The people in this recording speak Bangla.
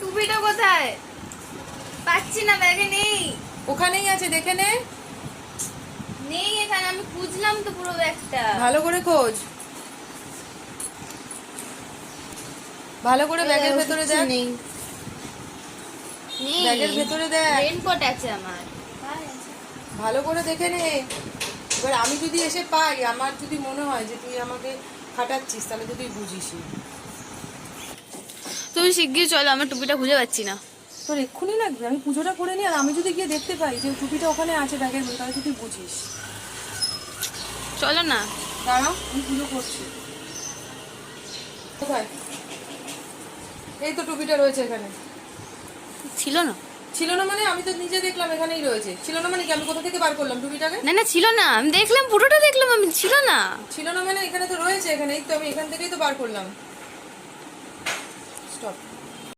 টুপিটা কোথায়? পাচ্ছি না, ব্যাগে নেই। ওখানেই আছে, দেখে নে। নেই এখানে, আমি খুঁজলাম তো পুরো ব্যাগটা। ভালো করে খোঁজ, ভালো করে ব্যাগের ভেতরে দেখ। নেই। নেই, ব্যাগের ভেতরে দেখ, রেনকোট আছে আমার। ভালো করে দেখে নে। এবার আমি যদি এসে পাই, আমার যদি মনে হয় যে তুই আমাকে খাটাচ্ছিস, তাহলে তো তুই বুঝিসই। তুমি শিগগির চলো, আমার টুপিটা খুঁজে পাচ্ছি না। তোর এক্ষুনি লাগবে? আমি পুজোটা করে নি, আর আমি যদি গিয়ে দেখতে পাই যে টুপিটা ওখানে আছে ব্যাগের ভেতরে, তাহলে তো তুই বুঝিস। চলো না। দাঁড়াও, আমি পুজো করছি। কোথায়? এই তো টুপিটা রয়েছে এখানে। ছিল না। ছিল না মানে? আমি তো নিজে দেখলাম এখানেই রয়েছে। ছিল না মানে কি? আমি কোথা থেকে বার করলাম টুপিটাকে? না না, ছিল না, আমি দেখলাম, পুরোটা দেখলাম আমি, ছিল না। ছিল না মানে এখানে তো রয়েছে, এখানেই তো, আমি এখান থেকেই তো বার করলাম। স্টপ।